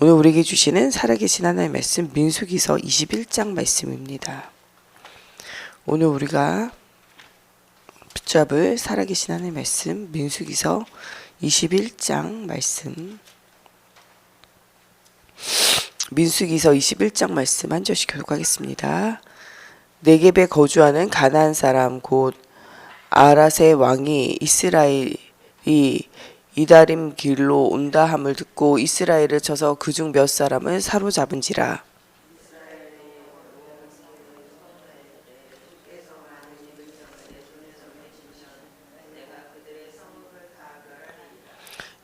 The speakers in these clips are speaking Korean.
오늘 우리에게 주시는 살아계신 하나님의 말씀 민수기서 21장 말씀입니다. 오늘 우리가 붙잡을 살아계신 하나님의 말씀 민수기서 21장 말씀, 민수기서 21장 말씀 한 절씩 교독하겠습니다. 네겝에 거주하는 가나안 사람 곧 아랏의 왕이 이스라엘이 이다림 길로 온다 함을 듣고 이스라엘을 쳐서 그중 몇 사람을 사로잡은지라.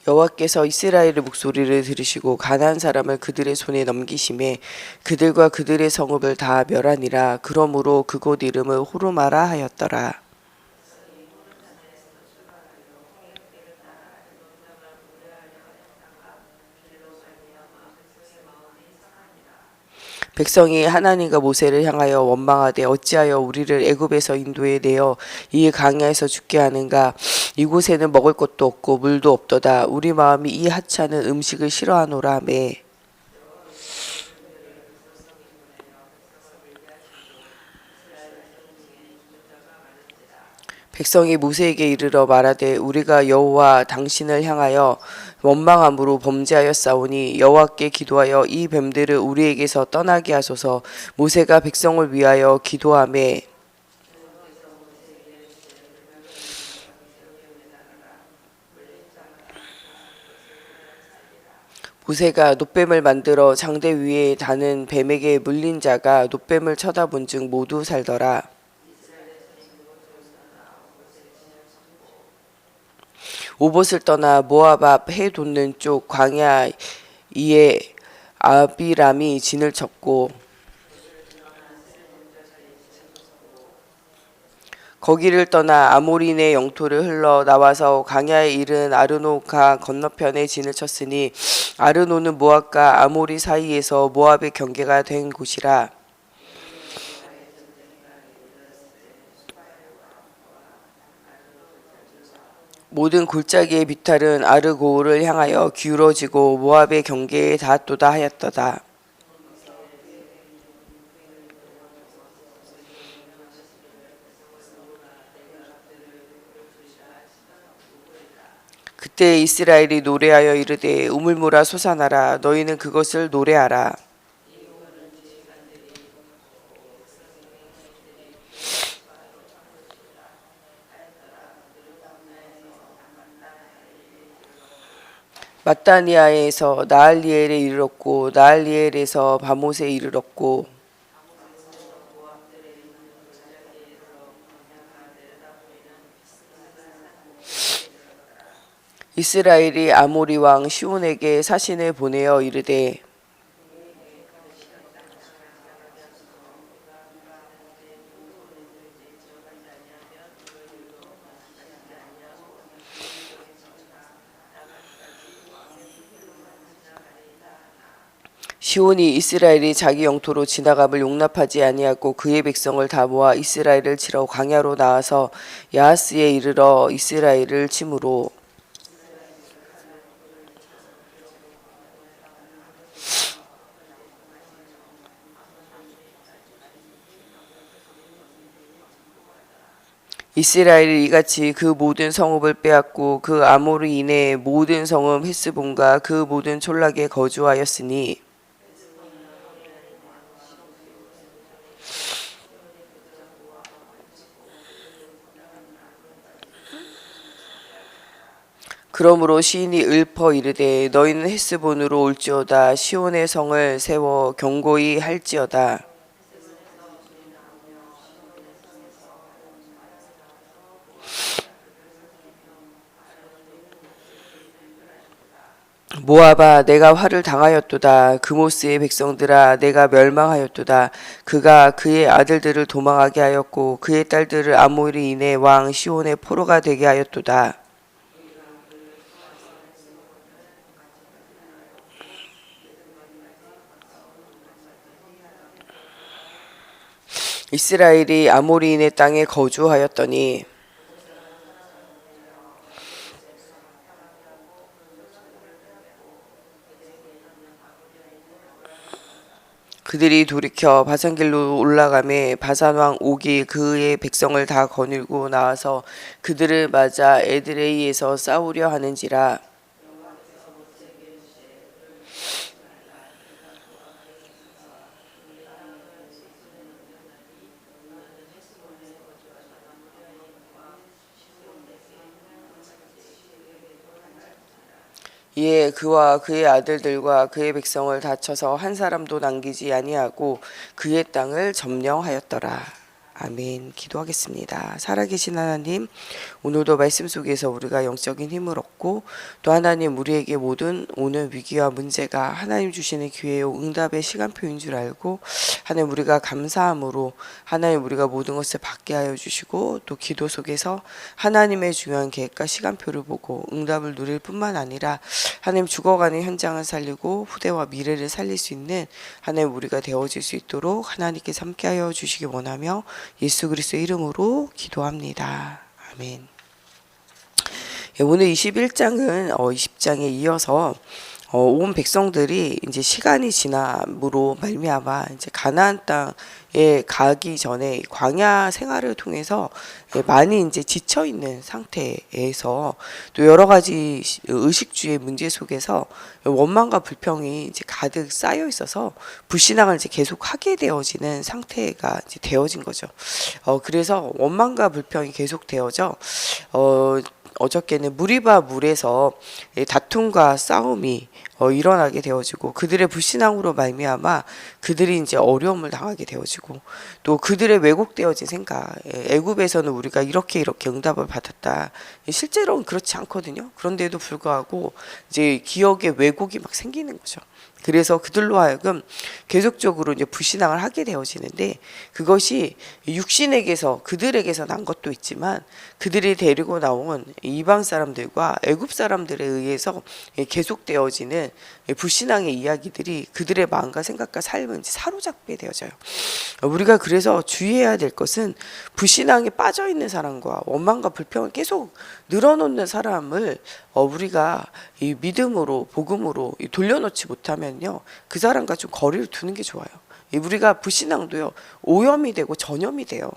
여호와께서 이스라엘의 목소리를 들으시고 가나안 사람을 그들의 손에 넘기심에 그들과 그들의 성읍을 다 멸하니라. 그러므로 그곳 이름을 호르마라 하였더라. 백성이 하나님과 모세를 향하여 원망하되 어찌하여 우리를 애굽에서 인도해 내어 이 광야에서 죽게 하는가. 이곳에는 먹을 것도 없고 물도 없도다. 우리 마음이 이 하찮은 음식을 싫어하노라 하매 백성이 모세에게 이르러 말하되 우리가 여호와 당신을 향하여 원망함으로 범죄하였사오니 여호와께 기도하여 이 뱀들을 우리에게서 떠나게 하소서. 모세가 백성을 위하여 기도하매 모세가 놋뱀을 만들어 장대 위에 다는 뱀에게 물린 자가 놋뱀을 쳐다본즉 모두 살더라. 오봇을 떠나 모압 앞 해 돋는 쪽 광야 이에 아비람이 진을 쳤고 거기를 떠나 아모리네 영토를 흘러 나와서 광야에 이른 아르노가 건너편에 진을 쳤으니 아르노는 모압과 아모리 사이에서 모압의 경계가 된 곳이라. 모든 골짜기의 비탈은 아르고를 향하여 기울어지고 모압의 경계에 닿았도다 하였도다. 그때 이스라엘이 노래하여 이르되 우물물아 솟아나라. 너희는 그것을 노래하라. 마따니아에서 나할리엘에 이르렀고 나할리엘에서 바못에 이르렀고 이스라엘이 아모리 왕 시온에게 사신을 보내어 이르되 시온이 이스라엘이 자기 영토로 지나감을 용납하지 아니하고 그의 백성을 다 모아 이스라엘을 치러 광야로 나와서 야하스에 이르러 이스라엘을 치므로 이스라엘이 이같이 그 모든 성읍을 빼앗고 그 아모리인의 모든 성읍 헤스본과 그 모든 촌락에 거주하였으니 그러므로 시인이 읊어 이르되 너희는 헤스본으로 올지어다. 시온의 성을 세워 견고히 할지어다. 모압아 내가 화를 당하였도다. 그모스의 백성들아 내가 멸망하였도다. 그가 그의 아들들을 도망하게 하였고 그의 딸들을 아모리인의 왕 시온의 포로가 되게 하였도다. 이스라엘이 아모리인의 땅에 거주하였더니 그들이 돌이켜 바산길로 올라가매 바산왕 옥이 그의 백성을 다 거느리고 나와서 그들을 맞아 에드레이에서 싸우려 하는지라. 이에 그와 그의 아들들과 그의 백성을 다쳐서 한 사람도 남기지 아니하고 그의 땅을 점령하였더라. 아멘. 기도하겠습니다. 살아계신 하나님, 오늘도 말씀 속에서 우리가 영적인 힘을 얻고 또 하나님 우리에게 모든 오늘 위기와 문제가 하나님 주시는 기회요 응답의 시간표인 줄 알고 하나님 우리가 감사함으로 하나님 우리가 모든 것을 받게 하여 주시고 또 기도 속에서 하나님의 중요한 계획과 시간표를 보고 응답을 누릴 뿐만 아니라 하나님 죽어가는 현장을 살리고 후대와 미래를 살릴 수 있는 하나님 우리가 되어질 수 있도록 하나님께서 함께하여 주시기 원하며 예수 그리스도의 이름으로 기도합니다. 아멘. 오늘 21장은 20장에 이어서 온 백성들이 이제 시간이 지남으로 말미암아 이제 가나안 땅에 가기 전에 광야 생활을 통해서 많이 이제 지쳐 있는 상태에서 또 여러 가지 의식주의 문제 속에서 원망과 불평이 이제 가득 쌓여 있어서 불신앙을 이제 계속 하게 되어지는 상태가 이제 되어진 거죠. 그래서 원망과 불평이 계속 되어져 어저께는 무리바 물에서 다툼과 싸움이 일어나게 되어지고 그들의 불신앙으로 말미암아 그들이 이제 어려움을 당하게 되어지고 또 그들의 왜곡되어진 생각, 애굽에서는 우리가 이렇게 응답을 받았다. 실제로는 그렇지 않거든요. 그런데도 불구하고 이제 기억에 왜곡이 막 생기는 거죠. 그래서 그들로 하여금 계속적으로 이제 불신앙을 하게 되어지는데 그것이 육신에게서 그들에게서 난 것도 있지만 그들이 데리고 나온 이방 사람들과 애굽 사람들에 의해서 계속되어지는 불신앙의 이야기들이 그들의 마음과 생각과 삶을 사로잡게 되어져요. 우리가 그래서 주의해야 될 것은 불신앙에 빠져 있는 사람과 원망과 불평을 계속 늘어놓는 사람을 우리가 이 믿음으로 복음으로 돌려놓지 못하면요 그 사람과 좀 거리를 두는 게 좋아요. 우리가 불신앙도요 오염이 되고 전염이 돼요.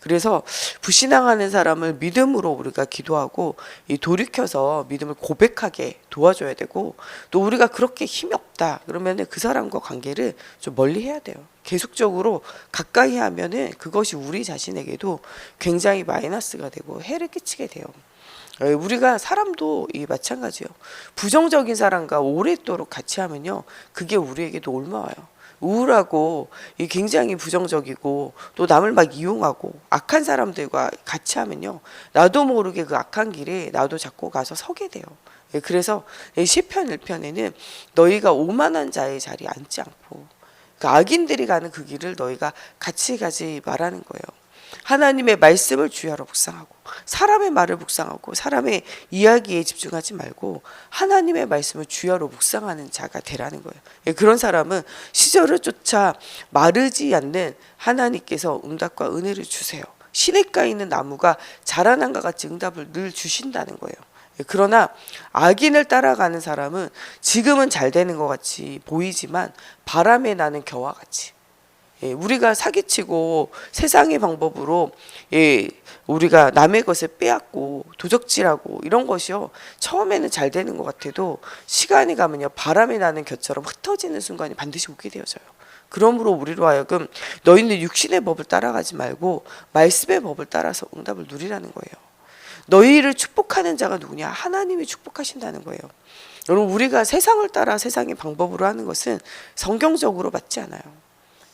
그래서 불신앙하는 사람을 믿음으로 우리가 기도하고 돌이켜서 믿음을 고백하게 도와줘야 되고 또 우리가 그렇게 힘이 없다 그러면은 그 사람과 관계를 좀 멀리 해야 돼요. 계속적으로 가까이 하면은 그것이 우리 자신에게도 굉장히 마이너스가 되고 해를 끼치게 돼요. 우리가 사람도 마찬가지예요. 부정적인 사람과 오랫도록 같이 하면요 그게 우리에게도 옮아와요. 우울하고 굉장히 부정적이고 또 남을 막 이용하고 악한 사람들과 같이 하면요 나도 모르게 그 악한 길에 나도 자꾸 가서 서게 돼요. 그래서 시편 1편에는 너희가 오만한 자의 자리에 앉지 않고 그 악인들이 가는 그 길을 너희가 같이 가지 말라는 거예요. 하나님의 말씀을 주야로 묵상하고 사람의 말을 묵상하고 사람의 이야기에 집중하지 말고 하나님의 말씀을 주야로 묵상하는 자가 되라는 거예요. 그런 사람은 시절을 쫓아 마르지 않는 하나님께서 응답과 은혜를 주세요. 시냇가에 있는 나무가 자라난과 같이 응답을 늘 주신다는 거예요. 그러나 악인을 따라가는 사람은 지금은 잘 되는 것 같이 보이지만 바람에 나는 겨와 같이 우리가 사기치고 세상의 방법으로 우리가 남의 것을 빼앗고 도적질하고 이런 것이요 처음에는 잘 되는 것 같아도 시간이 가면요 바람에 나는 겨처럼 흩어지는 순간이 반드시 오게 되어져요. 그러므로 우리로 하여금 너희는 육신의 법을 따라가지 말고 말씀의 법을 따라서 응답을 누리라는 거예요. 너희를 축복하는 자가 누구냐? 하나님이 축복하신다는 거예요. 여러분 우리가 세상을 따라 세상의 방법으로 하는 것은 성경적으로 맞지 않아요.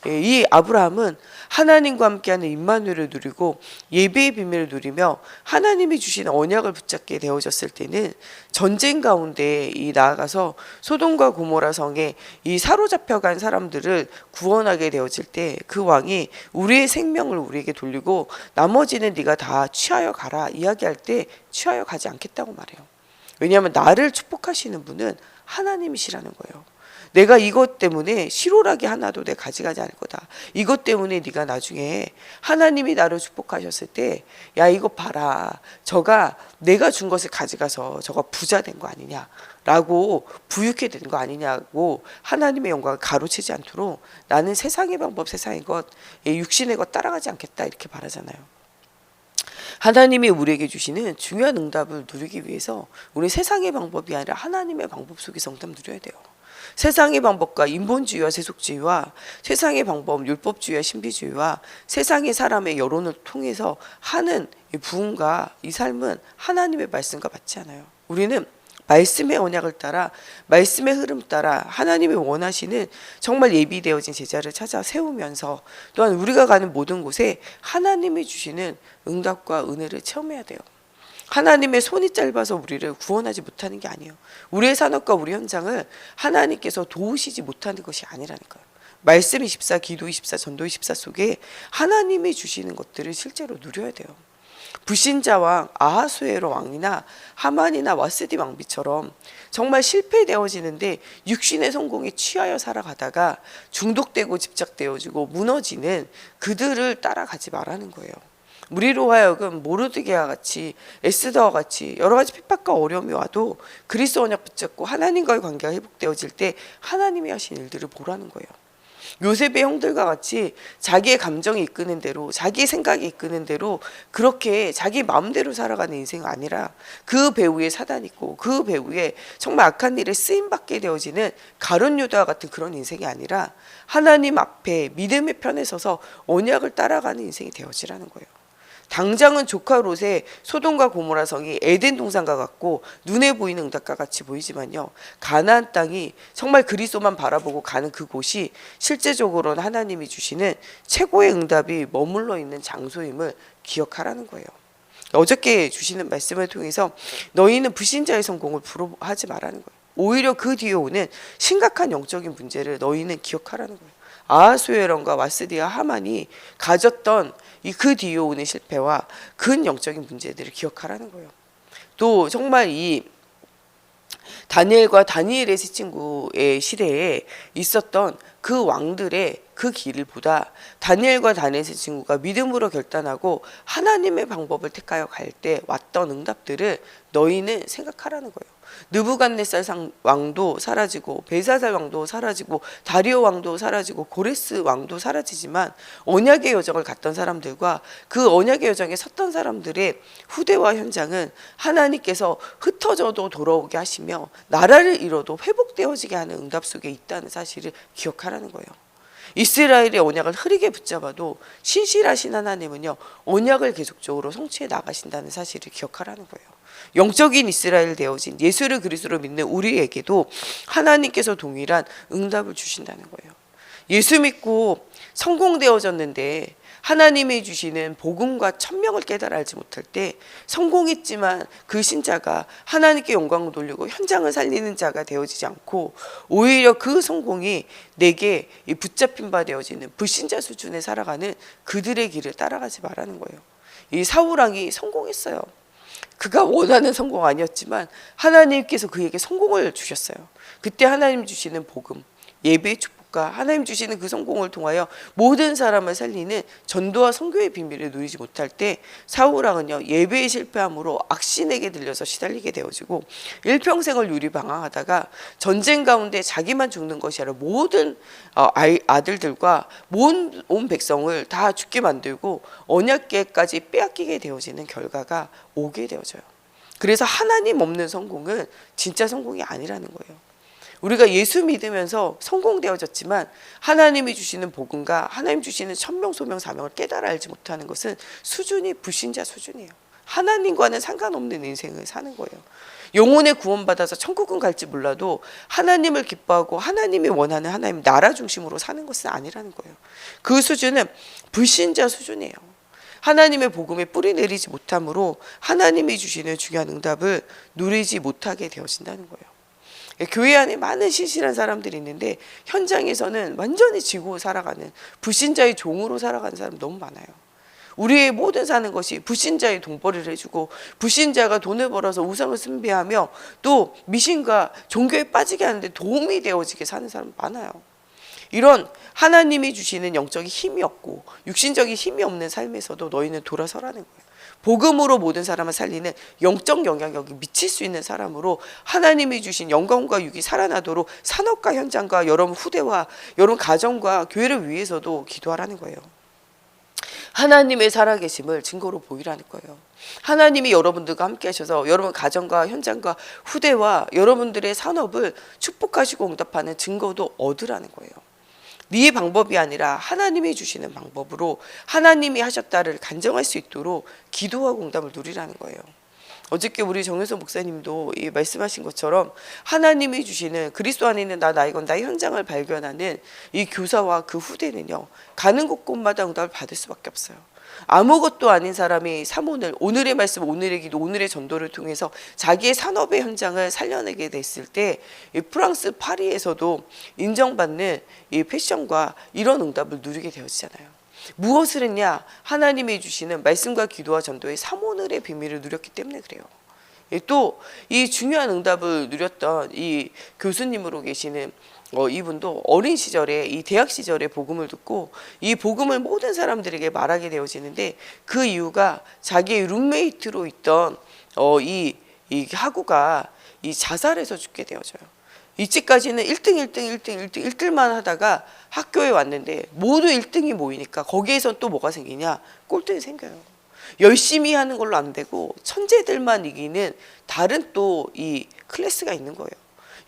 이 아브라함은 하나님과 함께하는 임마누엘을 누리고 예배의 비밀을 누리며 하나님이 주신 언약을 붙잡게 되어졌을 때는 전쟁 가운데 나아가서 소돔과 고모라 성에 이 사로잡혀간 사람들을 구원하게 되어질 때 그 왕이 우리의 생명을 우리에게 돌리고 나머지는 네가 다 취하여 가라 이야기할 때 취하여 가지 않겠다고 말해요. 왜냐하면 나를 축복하시는 분은 하나님이시라는 거예요. 내가 이것 때문에 실오라기 하나도 내가 가져가지 않을 거다. 이것 때문에 네가 나중에 하나님이 나를 축복하셨을 때 야 이거 봐라. 저가 내가 준 것을 가져가서 저가 부자 된 거 아니냐. 라고 부유케 되는 거 아니냐고 하나님의 영광을 가로채지 않도록 나는 세상의 방법, 세상의 것, 육신의 것 따라가지 않겠다 이렇게 말하잖아요. 하나님이 우리에게 주시는 중요한 응답을 누리기 위해서 우리 세상의 방법이 아니라 하나님의 방법 속에서 응답 누려야 돼요. 세상의 방법과 인본주의와 세속주의와 세상의 방법, 율법주의와 신비주의와 세상의 사람의 여론을 통해서 하는 이 부흥과 이 삶은 하나님의 말씀과 맞지 않아요. 우리는 말씀의 언약을 따라 말씀의 흐름 따라 하나님이 원하시는 정말 예비되어진 제자를 찾아 세우면서 또한 우리가 가는 모든 곳에 하나님이 주시는 응답과 은혜를 체험해야 돼요. 하나님의 손이 짧아서 우리를 구원하지 못하는 게 아니에요. 우리의 산업과 우리 현장을 하나님께서 도우시지 못하는 것이 아니라는 거예요. 말씀 24, 기도 24, 전도 24 속에 하나님이 주시는 것들을 실제로 누려야 돼요. 불신자 왕 아하수에로 왕이나 하만이나 와스디 왕비처럼 정말 실패되어지는데 육신의 성공에 취하여 살아가다가 중독되고 집착되어지고 무너지는 그들을 따라가지 말라는 거예요. 우리로 하여금 모르드게와 같이 에스더와 같이 여러 가지 핍박과 어려움이 와도 그리스도 언약 붙잡고 하나님과의 관계가 회복되어질 때 하나님이 하신 일들을 보라는 거예요. 요셉의 형들과 같이 자기의 감정이 이끄는 대로 자기의 생각이 이끄는 대로 그렇게 자기 마음대로 살아가는 인생이 아니라 그 배후에 사단이 있고 그 배후에 정말 악한 일에 쓰임받게 되어지는 가룟 유다와 같은 그런 인생이 아니라 하나님 앞에 믿음의 편에 서서 언약을 따라가는 인생이 되어지라는 거예요. 당장은 조카 롯의 소돔과 고모라 성이 에덴 동산과 같고 눈에 보이는 응답과 같이 보이지만요, 가나안 땅이 정말 그리스도만 바라보고 가는 그곳이 실제적으로는 하나님이 주시는 최고의 응답이 머물러 있는 장소임을 기억하라는 거예요. 어저께 주시는 말씀을 통해서 너희는 불신자의 성공을 부러워하지 말라는 거예요. 오히려 그 뒤에 오는 심각한 영적인 문제를 너희는 기억하라는 거예요. 아하수에론과 와스디와 하만이 가졌던 그 뒤에 오는 실패와 근 영적인 문제들을 기억하라는 거예요. 또 정말 이 다니엘과 다니엘의 세 친구의 시대에 있었던 그 왕들의 그 길을 보다 다니엘과 다니엘의 세 친구가 믿음으로 결단하고 하나님의 방법을 택하여 갈 때 왔던 응답들을 너희는 생각하라는 거예요. 느부갓네살 왕도 사라지고 벨사살 왕도 사라지고 다리오 왕도 사라지고 고레스 왕도 사라지지만 언약의 여정을 갔던 사람들과 그 언약의 여정에 섰던 사람들의 후대와 현장은 하나님께서 흩어져도 돌아오게 하시며 나라를 이뤄도 회복되어지게 하는 응답 속에 있다는 사실을 기억하라는 거예요. 이스라엘의 언약을 흐리게 붙잡아도 신실하신 하나님은요, 언약을 계속적으로 성취해 나가신다는 사실을 기억하라는 거예요. 영적인 이스라엘 되어진 예수를 그리스도로 믿는 우리에게도 하나님께서 동일한 응답을 주신다는 거예요. 예수 믿고 성공되어졌는데 하나님이 주시는 복음과 천명을 깨달아 알지 못할 때 성공했지만 그 신자가 하나님께 영광을 돌리고 현장을 살리는 자가 되어지지 않고 오히려 그 성공이 내게 붙잡힌 바 되어지는 불신자 수준에 살아가는 그들의 길을 따라가지 말라는 거예요. 이 사울왕이 성공했어요. 그가 원하는 성공 아니었지만 하나님께서 그에게 성공을 주셨어요. 그때 하나님 주시는 복음, 예배의 축복과 하나님 주시는 그 성공을 통하여 모든 사람을 살리는 전도와 선교의 비밀을 누리지 못할 때 사울왕은요, 예배에 실패함으로 악신에게 들려서 시달리게 되어지고 일평생을 유리방황하다가 전쟁 가운데 자기만 죽는 것이 아니라 모든 아들들과 온 백성을 다 죽게 만들고 언약궤까지 빼앗기게 되어지는 결과가 오게 되어져요. 그래서 하나님 없는 성공은 진짜 성공이 아니라는 거예요. 우리가 예수 믿으면서 성공되어졌지만 하나님이 주시는 복음과 하나님 주시는 천명, 소명, 사명을 깨달아 알지 못하는 것은 수준이 불신자 수준이에요. 하나님과는 상관없는 인생을 사는 거예요. 영혼의 구원받아서 천국은 갈지 몰라도 하나님을 기뻐하고 하나님이 원하는 하나님 나라 중심으로 사는 것은 아니라는 거예요. 그 수준은 불신자 수준이에요. 하나님의 복음에 뿌리 내리지 못함으로 하나님이 주시는 중요한 응답을 누리지 못하게 되어진다는 거예요. 교회 안에 많은 신실한 사람들이 있는데 현장에서는 완전히 지고 살아가는 불신자의 종으로 살아가는 사람 너무 많아요. 우리의 모든 사는 것이 불신자의 돈벌이를 해주고 불신자가 돈을 벌어서 우상을 숭배하며 또 미신과 종교에 빠지게 하는데 도움이 되어지게 사는 사람 많아요. 이런 하나님이 주시는 영적인 힘이 없고 육신적인 힘이 없는 삶에서도 너희는 돌아서라는 거예요. 복음으로 모든 사람을 살리는 영적 영향력이 미칠 수 있는 사람으로 하나님이 주신 영광과 육이 살아나도록 산업과 현장과 여러분 후대와 여러분 가정과 교회를 위해서도 기도하라는 거예요. 하나님의 살아계심을 증거로 보이라는 거예요. 하나님이 여러분들과 함께 하셔서 여러분 가정과 현장과 후대와 여러분들의 산업을 축복하시고 응답하는 증거도 얻으라는 거예요. 네 방법이 아니라 하나님이 주시는 방법으로 하나님이 하셨다를 간증할 수 있도록 기도하고 응답을 누리라는 거예요. 어저께 우리 정현석 목사님도 이 말씀하신 것처럼 하나님이 주시는 그리스도 안에 있는 나 이건 나의 현장을 발견하는 이 교사와 그 후대는요, 가는 곳곳마다 응답을 받을 수밖에 없어요. 아무것도 아닌 사람이 사모늘, 오늘의 말씀, 오늘의 기도, 오늘의 전도를 통해서 자기의 산업의 현장을 살려내게 됐을 때 이 프랑스 파리에서도 인정받는 이 패션과 이런 응답을 누리게 되었잖아요. 무엇을 했냐? 하나님이 주시는 말씀과 기도와 전도의 사모늘의 비밀을 누렸기 때문에 그래요. 또 이 중요한 응답을 누렸던 이 교수님으로 계시는 이분도 어린 시절에 이 대학 시절에 복음을 듣고 이 복음을 모든 사람들에게 말하게 되어지는데 그 이유가 자기의 룸메이트로 있던 이 하구가 이 자살해서 죽게 되어져요. 이때까지는 1등만 하다가 학교에 왔는데 모두 1등이 모이니까 거기에선 또 뭐가 생기냐? 꼴등이 생겨요. 열심히 하는 걸로 안 되고 천재들만 이기는 다른 또 이 클래스가 있는 거예요.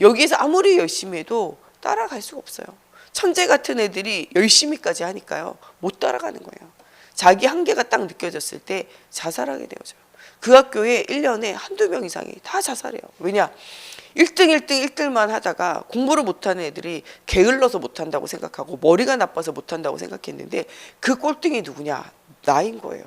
여기에서 아무리 열심히 해도 따라갈 수가 없어요. 천재 같은 애들이 열심히까지 하니까요, 못 따라가는 거예요. 자기 한계가 딱 느껴졌을 때 자살하게 되어져요. 그 학교에 1년에 한두 명 이상이 다 자살해요. 왜냐? 1등만 하다가 공부를 못하는 애들이 게을러서 못한다고 생각하고 머리가 나빠서 못한다고 생각했는데 그 꼴등이 누구냐? 나인 거예요.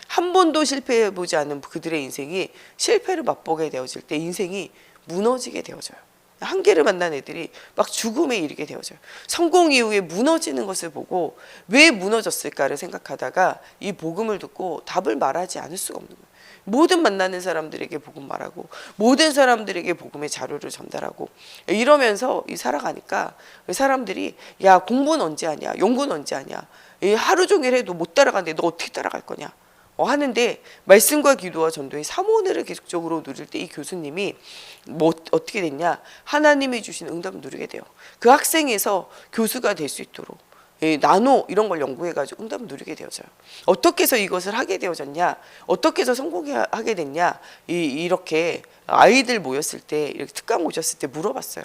한 번도 실패해보지 않은 그들의 인생이 실패를 맛보게 되어질 때 인생이 무너지게 되어져요. 한계를 만난 애들이 막 죽음에 이르게 되어져요. 성공 이후에 무너지는 것을 보고 왜 무너졌을까를 생각하다가 이 복음을 듣고 답을 말하지 않을 수가 없는 거예요. 모든 만나는 사람들에게 복음 말하고 모든 사람들에게 복음의 자료를 전달하고 이러면서 살아가니까 사람들이 야, 공부는 언제 하냐, 연구는 언제 하냐, 하루 종일 해도 못 따라가는데 너 어떻게 따라갈 거냐 하는데 말씀과 기도와 전도의 사모늘을 계속적으로 누릴 때 이 교수님이 뭐 어떻게 됐냐, 하나님이 주신 응답을 누리게 돼요. 그 학생에서 교수가 될 수 있도록 나노 이런 걸 연구해가지고 응답을 누리게 되어져요. 어떻게 해서 이것을 하게 되어졌냐, 어떻게 해서 성공하게 됐냐, 이렇게 아이들 모였을 때, 이렇게 특강 오셨을 때 물어봤어요.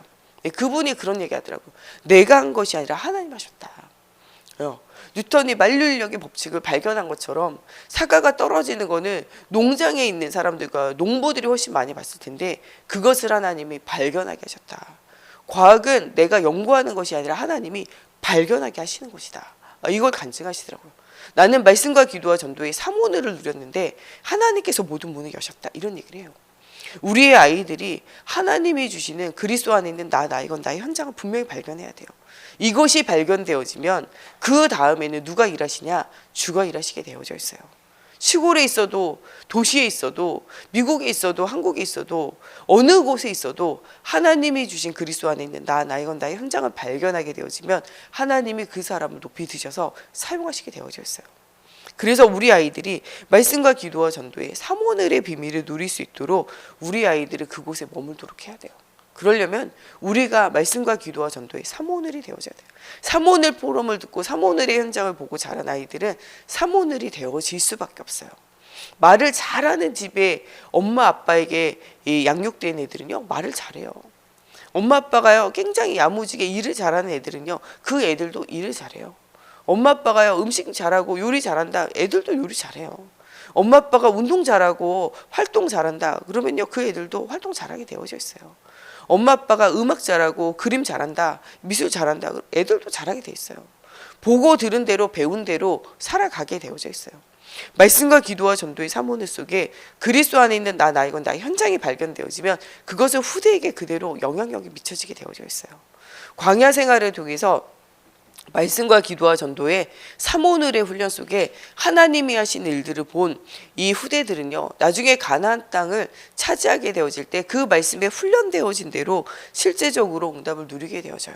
그분이 그런 얘기 하더라고요. 내가 한 것이 아니라 하나님 하셨다. 뉴턴이 만류인력의 법칙을 발견한 것처럼 사과가 떨어지는 거는 농장에 있는 사람들과 농부들이 훨씬 많이 봤을 텐데 그것을 하나님이 발견하게 하셨다. 과학은 내가 연구하는 것이 아니라 하나님이 발견하게 하시는 것이다. 이걸 간증하시더라고요. 나는 말씀과 기도와 전도의 사모늘을 누렸는데 하나님께서 모든 문을 여셨다. 이런 얘기를 해요. 우리의 아이들이 하나님이 주시는 그리스도 안에 있는 이건 나의 현장을 분명히 발견해야 돼요. 이것이 발견되어지면 그 다음에는 누가 일하시냐? 주가 일하시게 되어져 있어요. 시골에 있어도 도시에 있어도 미국에 있어도 한국에 있어도 어느 곳에 있어도 하나님이 주신 그리스도 안에 있는 이건 나의 현장을 발견하게 되어지면 하나님이 그 사람을 높이 드셔서 사용하시게 되어져 있어요. 그래서 우리 아이들이 말씀과 기도와 전도의 사모늘의 비밀을 누릴 수 있도록 우리 아이들을 그곳에 머물도록 해야 돼요. 그러려면 우리가 말씀과 기도와 전도의 사모늘이 되어져야 돼요. 사모늘 포럼을 듣고 사모늘의 현장을 보고 자란 아이들은 사모늘이 되어질 수밖에 없어요. 말을 잘하는 집에 엄마 아빠에게 양육된 애들은요, 말을 잘해요. 엄마 아빠가요 굉장히 야무지게 일을 잘하는 애들은요, 그 애들도 일을 잘해요. 엄마 아빠가요 음식 잘하고 요리 잘한다, 애들도 요리 잘해요. 엄마 아빠가 운동 잘하고 활동 잘한다, 그러면요 그 애들도 활동 잘하게 되어져 있어요. 엄마 아빠가 음악 잘하고 그림 잘한다, 미술 잘한다, 애들도 잘하게 돼 있어요. 보고 들은 대로 배운 대로 살아가게 되어져 있어요. 말씀과 기도와 전도의 사모늘 속에 그리스도 안에 있는 이건 나의 현장이 발견되어지면 그것을 후대에게 그대로 영향력이 미쳐지게 되어져 있어요. 광야 생활을 통해서 말씀과 기도와 전도의 사모늘의 훈련 속에 하나님이 하신 일들을 본 이 후대들은요, 나중에 가나안 땅을 차지하게 되어질 때 그 말씀에 훈련되어진 대로 실제적으로 응답을 누리게 되어져요.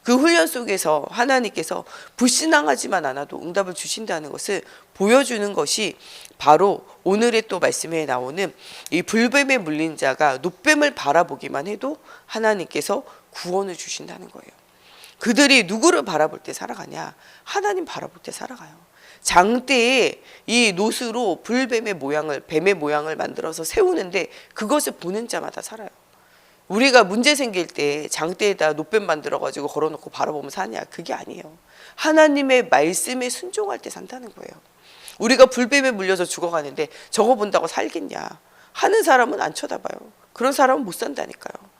그 훈련 속에서 하나님께서 불신앙하지만 않아도 응답을 주신다는 것을 보여주는 것이 바로 오늘의 또 말씀에 나오는 이 불뱀에 물린 자가 놋뱀을 바라보기만 해도 하나님께서 구원을 주신다는 거예요. 그들이 누구를 바라볼 때 살아가냐? 하나님 바라볼 때 살아가요. 장대에 이 놋으로 불뱀의 모양을, 뱀의 모양을 만들어서 세우는데 그것을 보는 자마다 살아요. 우리가 문제 생길 때 장대에다 놋뱀 만들어가지고 걸어놓고 바라보면 사냐? 그게 아니에요. 하나님의 말씀에 순종할 때 산다는 거예요. 우리가 불뱀에 물려서 죽어가는데 저거 본다고 살겠냐? 하는 사람은 안 쳐다봐요. 그런 사람은 못 산다니까요.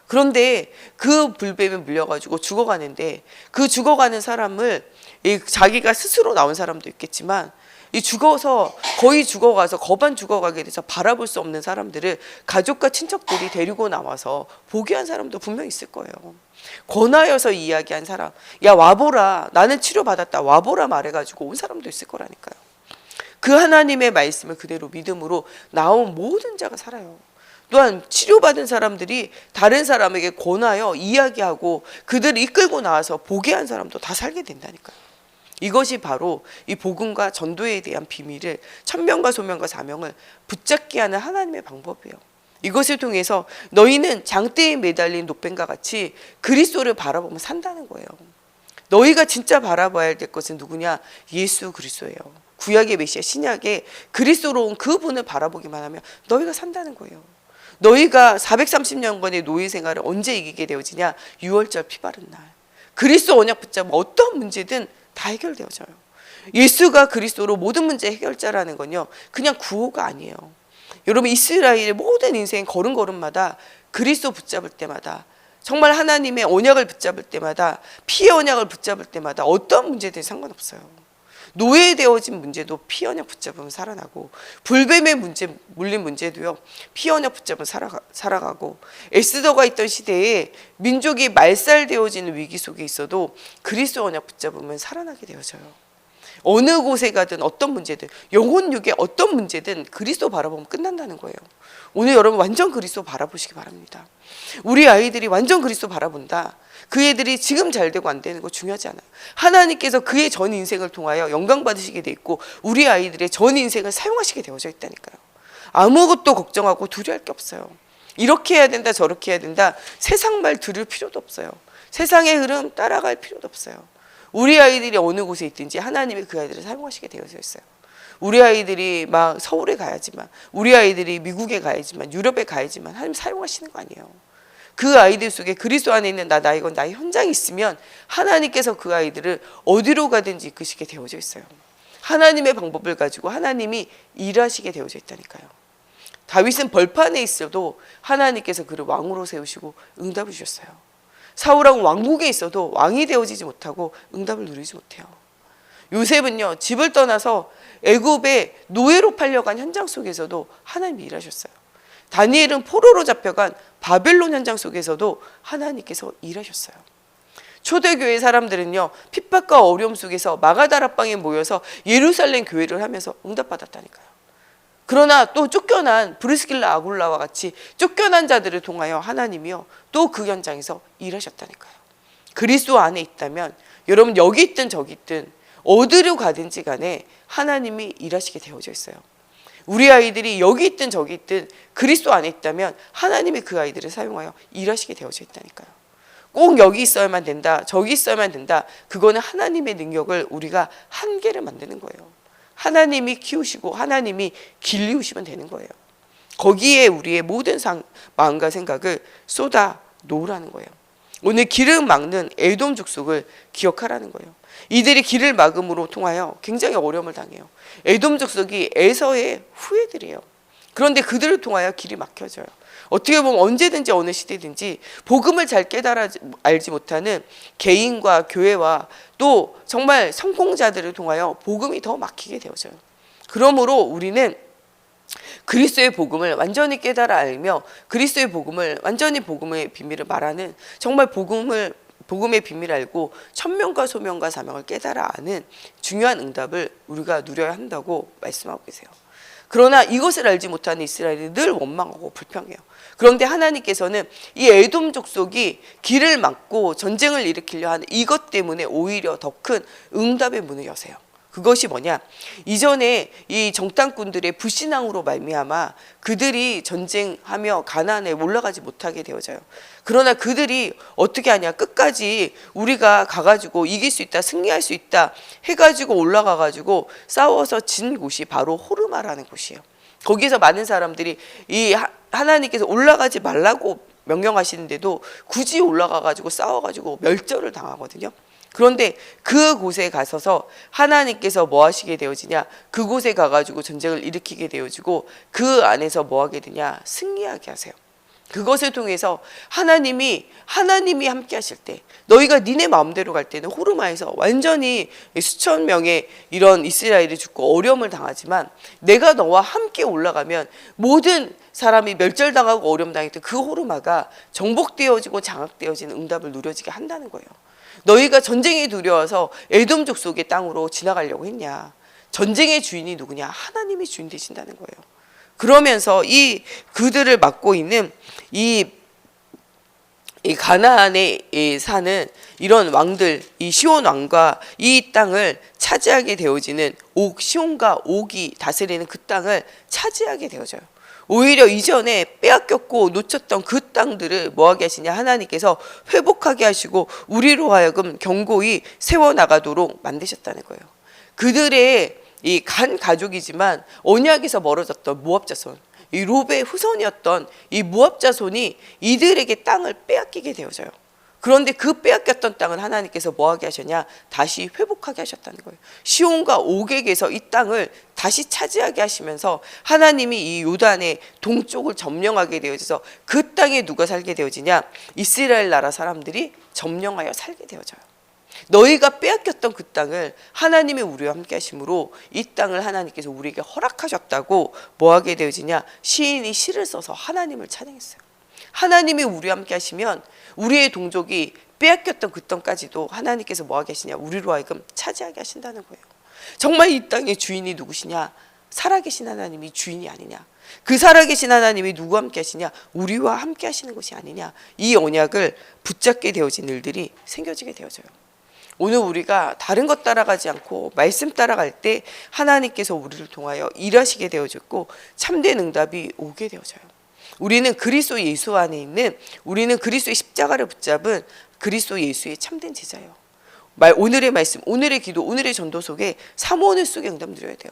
그런데 그 불뱀에 물려가지고 죽어가는데 그 죽어가는 사람을 자기가 스스로 나온 사람도 있겠지만 이 죽어서 거의 죽어가서 거반 죽어가게 돼서 바라볼 수 없는 사람들을 가족과 친척들이 데리고 나와서 보게 한 사람도 분명히 있을 거예요. 권하여서 이야기한 사람, 야 와보라, 나는 치료받았다, 와보라 말해가지고 온 사람도 있을 거라니까요. 그 하나님의 말씀을 그대로 믿음으로 나온 모든 자가 살아요. 또한 치료받은 사람들이 다른 사람에게 권하여 이야기하고 그들을 이끌고 나와서 보게 한 사람도 다 살게 된다니까요. 이것이 바로 이 복음과 전도에 대한 비밀을 천명과 소명과 사명을 붙잡게 하는 하나님의 방법이에요. 이것을 통해서 너희는 장대에 매달린 놋뱀과 같이 그리스도를 바라보면 산다는 거예요. 너희가 진짜 바라봐야 될 것은 누구냐? 예수 그리스도예요. 구약의 메시아, 신약의 그리스도로 온 그분을 바라보기만 하면 너희가 산다는 거예요. 너희가 430년간의 노예 생활을 언제 이기게 되어지냐? 6월절 피 바른 날. 그리스도 언약 붙잡으면 어떤 문제든 다 해결되어져요. 예수가 그리스도로 모든 문제 해결자라는 건요, 그냥 구호가 아니에요. 여러분, 이스라엘의 모든 인생 걸음걸음마다 그리스도 붙잡을 때마다, 정말 하나님의 언약을 붙잡을 때마다, 피의 언약을 붙잡을 때마다 어떤 문제든 상관없어요. 노예되어진 문제도 피 언약 붙잡으면 살아나고, 불뱀에 물린 문제도요 피 언약 붙잡으면 살아가고, 에스더가 있던 시대에 민족이 말살되어지는 위기 속에 있어도 그리스도 언약 붙잡으면 살아나게 되어져요. 어느 곳에 가든 어떤 문제든, 영혼 육의 어떤 문제든 그리스도 바라보면 끝난다는 거예요. 오늘 여러분 완전 그리스도 바라보시기 바랍니다. 우리 아이들이 완전 그리스도 바라본다. 그 애들이 지금 잘 되고 안 되는 거 중요하지 않아요. 하나님께서 그의 전 인생을 통하여 영광 받으시게 돼 있고 우리 아이들의 전 인생을 사용하시게 되어져 있다니까요. 아무것도 걱정하고 두려워할 게 없어요. 이렇게 해야 된다, 저렇게 해야 된다, 세상 말 들을 필요도 없어요. 세상의 흐름 따라갈 필요도 없어요. 우리 아이들이 어느 곳에 있든지 하나님이 그 아이들을 사용하시게 되어져 있어요. 우리 아이들이 막 서울에 가야지만, 우리 아이들이 미국에 가야지만, 유럽에 가야지만 하나님 사용하시는 거 아니에요. 그 아이들 속에 그리스도 안에 있는 나이건 나의 현장이 있으면 하나님께서 그 아이들을 어디로 가든지 이끄시게 되어져 있어요. 하나님의 방법을 가지고 하나님이 일하시게 되어져 있다니까요. 다윗은 벌판에 있어도 하나님께서 그를 왕으로 세우시고 응답을 주셨어요. 사울왕은 왕국에 있어도 왕이 되어지지 못하고 응답을 누리지 못해요. 요셉은요, 집을 떠나서 애굽의 노예로 팔려간 현장 속에서도 하나님이 일하셨어요. 다니엘은 포로로 잡혀간 바벨론 현장 속에서도 하나님께서 일하셨어요. 초대교회 사람들은요, 핍박과 어려움 속에서 마가다락방에 모여서 예루살렘 교회를 하면서 응답받았다니까요. 그러나 또 쫓겨난 브리스길라 아굴라와 같이 쫓겨난 자들을 통하여 하나님이요 또 그 현장에서 일하셨다니까요. 그리스도 안에 있다면 여러분 여기 있든 저기 있든 어디로 가든지 간에 하나님이 일하시게 되어져 있어요. 우리 아이들이 여기 있든 저기 있든 그리스도 안에 있다면 하나님이 그 아이들을 사용하여 일하시게 되어져 있다니까요. 꼭 여기 있어야만 된다, 저기 있어야만 된다, 그거는 하나님의 능력을 우리가 한계를 만드는 거예요. 하나님이 키우시고 하나님이 길리우시면 되는 거예요. 거기에 우리의 모든 마음과 생각을 쏟아 놓으라는 거예요. 오늘 길을 막는 에돔 족속을 기억하라는 거예요. 이들이 길을 막음으로 통하여 굉장히 어려움을 당해요. 에돔 족속이 에서의 후예들이에요. 그런데 그들을 통하여 길이 막혀져요. 어떻게 보면 언제든지 어느 시대든지 복음을 잘 깨달아 알지 못하는 개인과 교회와 또 정말 성공자들을 통하여 복음이 더 막히게 되어져요. 그러므로 우리는 그리스도의 복음을 완전히 깨달아 알며 그리스도의 복음을 완전히 복음의 비밀을 말하는, 정말 복음의 비밀을 알고 천명과 소명과 사명을 깨달아 아는 중요한 응답을 우리가 누려야 한다고 말씀하고 계세요. 그러나 이것을 알지 못하는 이스라엘이 늘 원망하고 불평해요. 그런데 하나님께서는 이 에돔 족속이 길을 막고 전쟁을 일으키려 하는 이것 때문에 오히려 더 큰 응답의 문을 여세요. 그것이 뭐냐? 이전에 이 정탐꾼들의 불신앙으로 말미암아 그들이 전쟁하며 가나안에 올라가지 못하게 되어져요. 그러나 그들이 어떻게 하냐? 끝까지 우리가 가가지고 이길 수 있다, 승리할 수 있다 해가지고 올라가가지고 싸워서 진 곳이 바로 호르마라는 곳이에요. 거기서 많은 사람들이 이 하나님께서 올라가지 말라고 명령하시는데도 굳이 올라가가지고 싸워가지고 멸절을 당하거든요. 그런데 그곳에 가서서 하나님께서 뭐 하시게 되어지냐? 그곳에 가가지고 전쟁을 일으키게 되어지고 그 안에서 뭐 하게 되냐? 승리하게 하세요. 그것을 통해서 하나님이 함께 하실 때, 너희가 니네 마음대로 갈 때는 호르마에서 완전히 수천 명의 이런 이스라엘이 죽고 어려움을 당하지만 내가 너와 함께 올라가면 모든 사람이 멸절당하고 어려움 당할 때 그 호르마가 정복되어지고 장악되어지는 응답을 누려지게 한다는 거예요. 너희가 전쟁이 두려워서 에돔 족속의 땅으로 지나가려고 했냐? 전쟁의 주인이 누구냐? 하나님이 주인 되신다는 거예요. 그러면서 이 그들을 맡고 있는 이 가나안에 사는 이런 왕들, 이 시온 왕과 이 땅을 차지하게 되어지는 시온과 옥이 다스리는 그 땅을 차지하게 되어져요. 오히려 이전에 빼앗겼고 놓쳤던 그 땅들을 뭐하게 하시냐? 하나님께서 회복하게 하시고 우리로 하여금 견고히 세워나가도록 만드셨다는 거예요. 그들의 이 간 가족이지만 언약에서 멀어졌던 모압 자손, 이 롯의 후손이었던 이 모압 자손이 이들에게 땅을 빼앗기게 되어져요. 그런데 그 빼앗겼던 땅을 하나님께서 뭐하게 하셨냐? 다시 회복하게 하셨다는 거예요. 시온과 옥에게서 이 땅을 다시 차지하게 하시면서 하나님이 이 요단의 동쪽을 점령하게 되어져서 그 땅에 누가 살게 되어지냐? 이스라엘 나라 사람들이 점령하여 살게 되어져요. 너희가 빼앗겼던 그 땅을 하나님의 우리와 함께 하심으로 이 땅을 하나님께서 우리에게 허락하셨다고 뭐하게 되어지냐? 시인이 시를 써서 하나님을 찬양했어요. 하나님이 우리와 함께 하시면 우리의 동족이 빼앗겼던 그 땅까지도 하나님께서 뭐하게 하시냐? 우리로 하여금 차지하게 하신다는 거예요. 정말 이 땅의 주인이 누구시냐? 살아계신 하나님이 주인이 아니냐? 그 살아계신 하나님이 누구와 함께 하시냐? 우리와 함께 하시는 것이 아니냐? 이 언약을 붙잡게 되어진 일들이 생겨지게 되어져요. 오늘 우리가 다른 것 따라가지 않고 말씀 따라갈 때 하나님께서 우리를 통하여 일하시게 되어졌고 참된 응답이 오게 되어져요. 우리는 그리스도 예수 안에 있는, 우리는 그리스도의 십자가를 붙잡은 그리스도 예수의 참된 제자예요. 오늘의 말씀, 오늘의 기도, 오늘의 전도 속에 사모하는 속에 응답 드려야 돼요.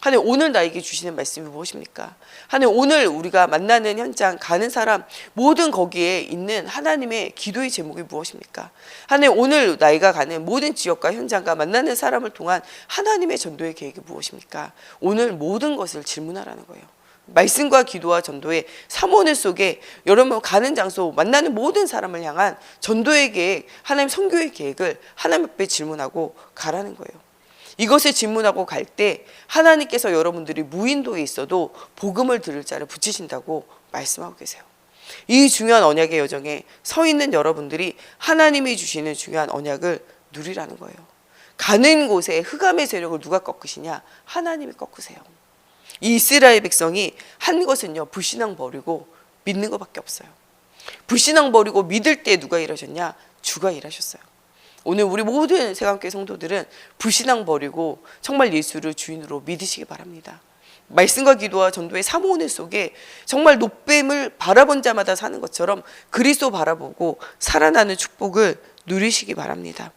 하나님 오늘 나에게 주시는 말씀이 무엇입니까? 하나님 오늘 우리가 만나는 현장, 가는 사람 모든 거기에 있는 하나님의 기도의 제목이 무엇입니까? 하나님 오늘 나이가 가는 모든 지역과 현장과 만나는 사람을 통한 하나님의 전도의 계획이 무엇입니까? 오늘 모든 것을 질문하라는 거예요. 말씀과 기도와 전도의 사모늘 속에 여러분 가는 장소 만나는 모든 사람을 향한 전도의 계획, 하나님 선교의 계획을 하나님 앞에 질문하고 가라는 거예요. 이것을 질문하고 갈 때 하나님께서 여러분들이 무인도에 있어도 복음을 들을 자를 붙이신다고 말씀하고 계세요. 이 중요한 언약의 여정에 서 있는 여러분들이 하나님이 주시는 중요한 언약을 누리라는 거예요. 가는 곳에 흑암의 세력을 누가 꺾으시냐? 하나님이 꺾으세요. 이 이스라엘 백성이 한 것은요, 불신앙 버리고 믿는 것밖에 없어요. 불신앙 버리고 믿을 때 누가 일하셨냐? 주가 일하셨어요. 오늘 우리 모든 새감교회 성도들은 불신앙 버리고 정말 예수를 주인으로 믿으시기 바랍니다. 말씀과 기도와 전도의 사모은혜 속에 정말 놋뱀을 바라본 자마다 사는 것처럼 그리스도 바라보고 살아나는 축복을 누리시기 바랍니다.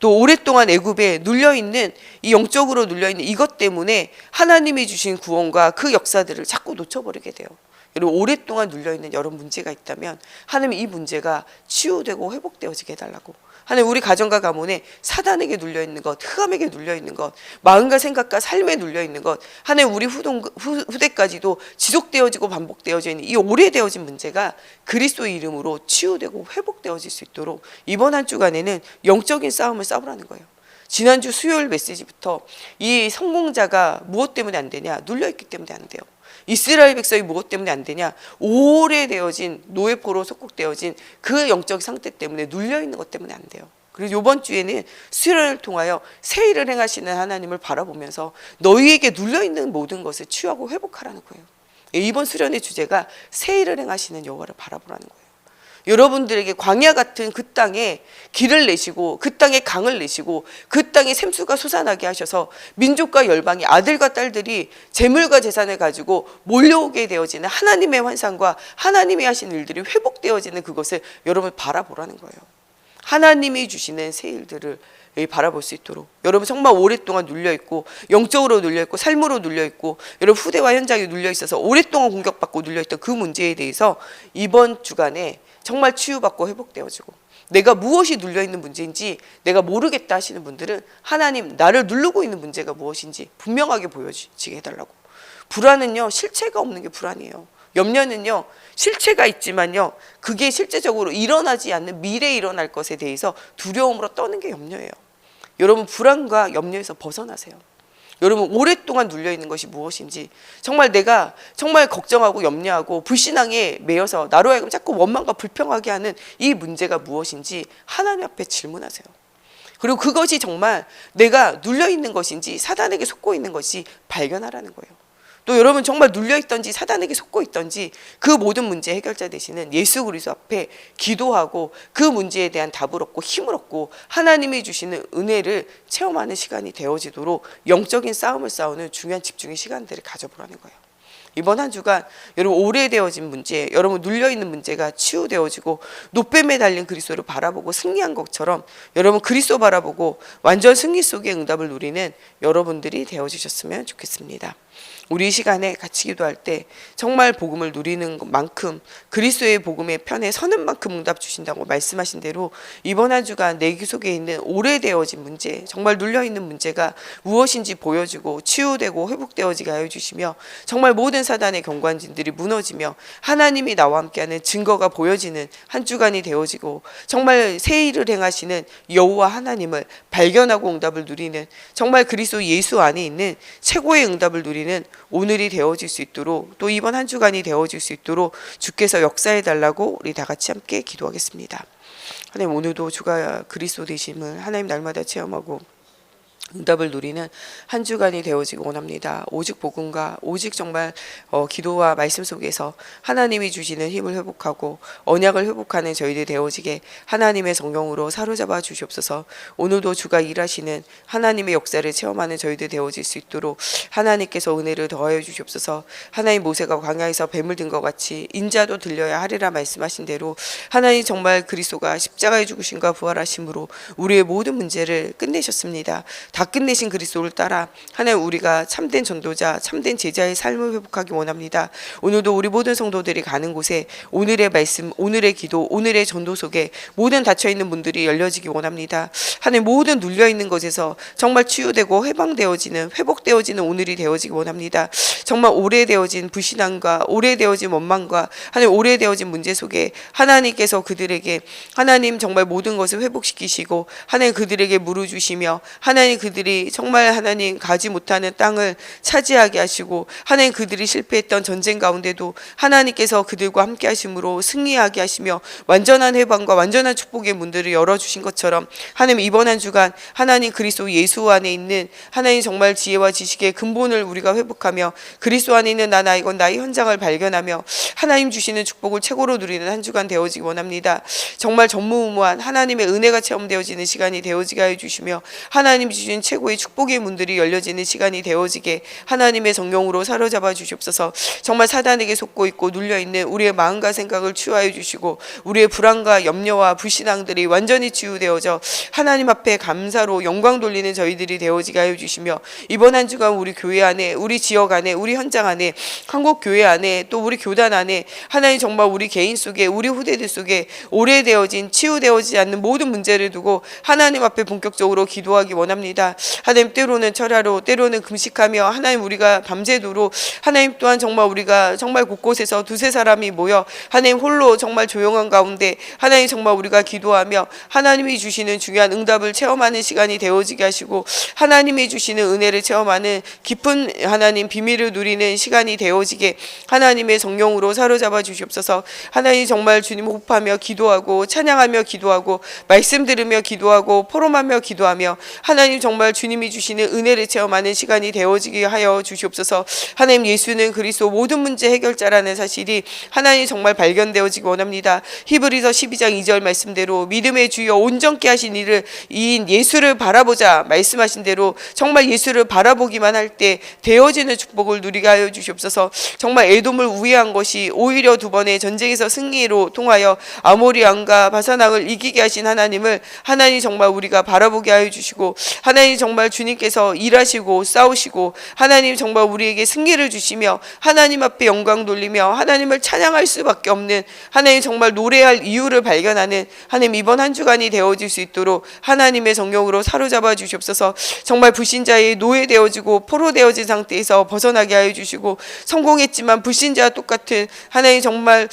또 오랫동안 애굽에 눌려있는 이 영적으로 눌려있는 이것 때문에 하나님이 주신 구원과 그 역사들을 자꾸 놓쳐버리게 돼요. 여러분 오랫동안 눌려있는 여러 문제가 있다면 하나님 이 문제가 치유되고 회복되어지게 해달라고, 하나님 우리 가정과 가문에 사단에게 눌려있는 것, 흑암에게 눌려있는 것, 마음과 생각과 삶에 눌려있는 것, 하나님 우리 후대까지도 지속되어지고 반복되어져 있는 이 오래되어진 문제가 그리스도의 이름으로 치유되고 회복되어질 수 있도록 이번 한 주간에는 영적인 싸움을 싸우라는 거예요. 지난주 수요일 메시지부터 이 성공자가 무엇 때문에 안 되냐? 눌려있기 때문에 안 돼요. 이스라엘 백성이 무엇 때문에 안 되냐? 오래되어진 노예포로 속국되어진 그 영적 상태 때문에 눌려있는 것 때문에 안 돼요. 그래서 이번 주에는 수련을 통하여 새 일을 행하시는 하나님을 바라보면서 너희에게 눌려있는 모든 것을 치유하고 회복하라는 거예요. 이번 수련의 주제가 새 일을 행하시는 여호와를 바라보라는 거예요. 여러분들에게 광야 같은 그 땅에 길을 내시고 그 땅에 강을 내시고 그 땅에 샘수가 솟아나게 하셔서 민족과 열방이 아들과 딸들이 재물과 재산을 가지고 몰려오게 되어지는 하나님의 환상과 하나님이 하신 일들이 회복되어지는 그것을 여러분 바라보라는 거예요. 하나님이 주시는 새 일들을 바라볼 수 있도록 여러분 정말 오랫동안 눌려있고 영적으로 눌려있고 삶으로 눌려있고 여러분 후대와 현장에 눌려있어서 오랫동안 공격받고 눌려있던 그 문제에 대해서 이번 주간에 정말 치유받고 회복되어지고 내가 무엇이 눌려있는 문제인지 내가 모르겠다 하시는 분들은 하나님 나를 누르고 있는 문제가 무엇인지 분명하게 보여지게 해달라고. 불안은요 실체가 없는 게 불안이에요. 염려는요 실체가 있지만요 그게 실제적으로 일어나지 않는 미래에 일어날 것에 대해서 두려움으로 떠는 게 염려예요. 여러분 불안과 염려에서 벗어나세요. 여러분 오랫동안 눌려있는 것이 무엇인지 정말 내가 정말 걱정하고 염려하고 불신앙에 매여서 나로 하여금 자꾸 원망과 불평하게 하는 이 문제가 무엇인지 하나님 앞에 질문하세요. 그리고 그것이 정말 내가 눌려있는 것인지 사단에게 속고 있는 것이 발견하라는 거예요. 또 여러분 정말 눌려있던지 사단에게 속고 있던지 그 모든 문제 해결자 되시는 예수 그리스도 앞에 기도하고 그 문제에 대한 답을 얻고 힘을 얻고 하나님이 주시는 은혜를 체험하는 시간이 되어지도록 영적인 싸움을 싸우는 중요한 집중의 시간들을 가져보라는 거예요. 이번 한 주간 여러분 오래되어진 문제, 여러분 눌려있는 문제가 치유되어지고 노뱀에 달린 그리스도를 바라보고 승리한 것처럼 여러분 그리스도 바라보고 완전 승리 속의 응답을 누리는 여러분들이 되어주셨으면 좋겠습니다. 우리 이 시간에 같이 기도할 때 정말 복음을 누리는 만큼 그리스도의 복음의 편에 서는 만큼 응답 주신다고 말씀하신 대로 이번 한 주간 내 귀 속에 있는 오래되어진 문제, 정말 눌려있는 문제가 무엇인지 보여주고 치유되고 회복되어지게 하여 주시며 정말 모든 사단의 경관진들이 무너지며 하나님이 나와 함께하는 증거가 보여지는 한 주간이 되어지고 정말 새 일을 행하시는 여호와 하나님을 발견하고 응답을 누리는 정말 그리스도 예수 안에 있는 최고의 응답을 누리는 오늘이 되어질 수 있도록 또 이번 한 주간이 되어질 수 있도록 주께서 역사해 달라고 우리 다 같이 함께 기도하겠습니다. 하나님 오늘도 주가 그리스도 되심을 하나님 날마다 체험하고 응답을 누리는 한 주간이 되어지기 원합니다. 오직 복음과 오직 정말 기도와 말씀 속에서 하나님이 주시는 힘을 회복하고 언약을 회복하는 저희들 되어지게 하나님의 성령으로 사로잡아 주시옵소서. 오늘도 주가 일하시는 하나님의 역사를 체험하는 저희들 되어질 수 있도록 하나님께서 은혜를 더하여 주시옵소서. 하나님 모세가 광야에서 뱀을 든 것 같이 인자도 들려야 하리라 말씀하신 대로 하나님 정말 그리스도가 십자가에 죽으심과 부활하심으로 우리의 모든 문제를 끝내셨습니다. 다 끝내신 그리스도를 따라 하나님 우리가 참된 전도자 참된 제자의 삶을 회복하기 원합니다. 오늘도 우리 모든 성도들이 가는 곳에 오늘의 말씀 오늘의 기도 오늘의 전도 속에 모든 닫혀있는 문들이 열려지기 원합니다. 하나님 모든 눌려있는 것에서 정말 치유되고 해방되어지는 회복되어지는 오늘이 되어지기 원합니다. 정말 오래되어진 불신앙과 오래되어진 원망과 하나님 오래되어진 문제 속에 하나님께서 그들에게 하나님 정말 모든 것을 회복시키시고 하나님 그들에게 물어주시며 하나님 그들이 정말 하나님 가지 못하는 땅을 차지하게 하시고 하나님 그들이 실패했던 전쟁 가운데도 하나님께서 그들과 함께 하심으로 승리하게 하시며 완전한 해방과 완전한 축복의 문들을 열어주신 것처럼 하나님 이번 한 주간 하나님 그리스도 예수 안에 있는 하나님 정말 지혜와 지식의 근본을 우리가 회복하며 그리스도 안에 있는 나 나이건 나의 현장을 발견하며 하나님 주시는 축복을 최고로 누리는 한 주간 되어지기 원합니다. 정말 전무후무한 하나님의 은혜가 체험되어지는 시간이 되어지게 하여 주시며 하나님 주신 최고의 축복의 문들이 열려지는 시간이 되어지게 하나님의 성령으로 사로잡아 주시옵소서. 정말 사단에게 속고 있고 눌려있는 우리의 마음과 생각을 치유하여 주시고 우리의 불안과 염려와 불신앙들이 완전히 치유되어져 하나님 앞에 감사로 영광 돌리는 저희들이 되어지게 하여 주시며 이번 한 주간 우리 교회 안에 우리 지역 안에 우리 현장 안에 한국 교회 안에 또 우리 교단 안에 하나님 정말 우리 개인 속에 우리 후대들 속에 오래되어진 치유되어지지 않는 모든 문제를 두고 하나님 앞에 본격적으로 기도하기 원합니다. 원합니다. 하나님, 때로는 철야로, 때로는 금식하며, 하나님 우리가 밤새도록, 하나님 또한 정말 우리가 정말 곳곳에서 두세 사람이 모여 하나님 홀로 정말 조용한 가운데 하나님 정말 우리가 기도하며 하나님이 주시는 중요한 응답을 체험하는 시간이 되어지게 하시고, 하나님이 주시는 은혜를 체험하는 깊은 하나님 비밀을 누리는 시간이 되어지게 하나님의 성령으로 사로잡아 주시옵소서. 하나님 정말 주님 호흡하며 기도하고 찬양하며 기도하고 말씀 들으며 기도하고 포럼하며 기도하며 하나님 정말 주님이 주시는 은혜를 체험하는 시간이 되어지게 하여 주시옵소서. 하나님, 예수는 그리스도 모든 문제 해결자라는 사실이 하나님 정말 발견되어지기 원합니다. 히브리서 12장 2절 말씀대로 믿음의 주여 온전케 하신 이를 이인 예수를 바라보자 말씀하신 대로 정말 예수를 바라보기만 할 때 되어지는 축복을 누리게 하여 주시옵소서. 정말 에돔을 우회한 것이 오히려 두 번의 전쟁에서 승리로 통하여 아모리 왕과 바산 왕을 이기게 하신 하나님을 하나님 정말 우리가 바라보게 하여 주시고, 하나님 정말 주님께서 일하시고 싸우시고 하나님 정말 우리에게 승리를 주시며 하나님 앞에 영광 돌리며 하나님을 찬양할 수밖에 없는 하나님 정말 노래할 이유를 발견하는 하나님 이번 한 주간이 되어질 수 있도록 하나님의 성령으로 사로잡아 주시옵소서. 정말 불신자의 노예되어지고 포로되어진 상태에서 벗어나게 하여 주시고, 성공했지만 불신자와 똑같은 하나님 정말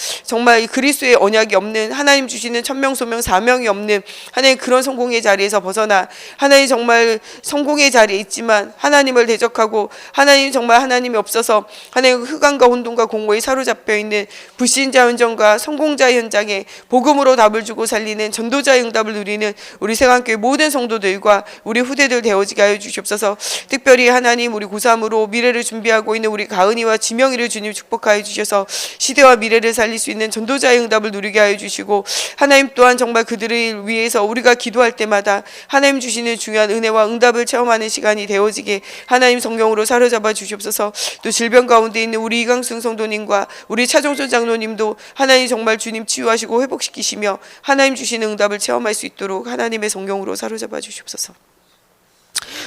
그리스도의 언약이 없는 하나님 주시는 천명소명 사명이 없는 하나님 그런 성공의 자리에서 벗어나 하나님 정말 성공의 자리에 있지만 하나님을 대적하고 하나님 정말 하나님이 없어서 하나님 흑암과 혼돈과 공고에 사로잡혀 있는 불신자 현장과 성공자 현장에 복음으로 답을 주고 살리는 전도자의 응답을 누리는 우리 세강교회 모든 성도들과 우리 후대들 되어지게 하여 주시옵소서. 특별히 하나님 우리 고3으로 미래를 준비하고 있는 우리 가은이와 지명이를 주님 축복하여 주셔서 시대와 미래를 살릴 수 있는 전도자의 응답을 누리게 하여 주시고, 하나님 또한 정말 그들을 위해서 우리가 기도할 때마다 하나님 주시는 중요한 은혜와 응답을 체험하는 시간이 되어지게 하나님 성령으로 사로잡아 주시옵소서. 또 질병 가운데 있는 우리 이강승 성도님과 우리 차종선 장로님도 하나님 정말 주님 치유하시고 회복시키시며 하나님 주시는 응답을 체험할 수 있도록 하나님의 성령으로 사로잡아 주시옵소서.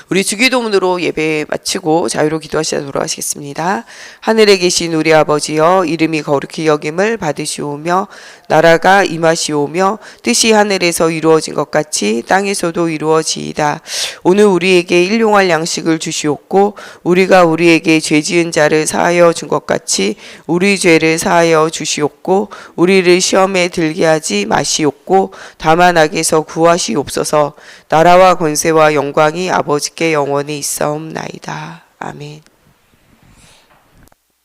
우리 주기도문으로 예배 마치고 자유로 기도하시다 돌아가시겠습니다. 하늘에 계신 우리 아버지여, 이름이 거룩히 여김을 받으시오며 나라가 임하시오며 뜻이 하늘에서 이루어진 것 같이 땅에서도 이루어지이다. 오늘 우리에게 일용할 양식을 주시옵고 우리가 우리에게 죄 지은 자를 사하여 준 것 같이 우리 죄를 사하여 주시옵고 우리를 시험에 들게 하지 마시옵고 다만 악에서 구하시옵소서. 나라와 권세와 영광이 아버지께 영원히 있사옵나이다. 아멘.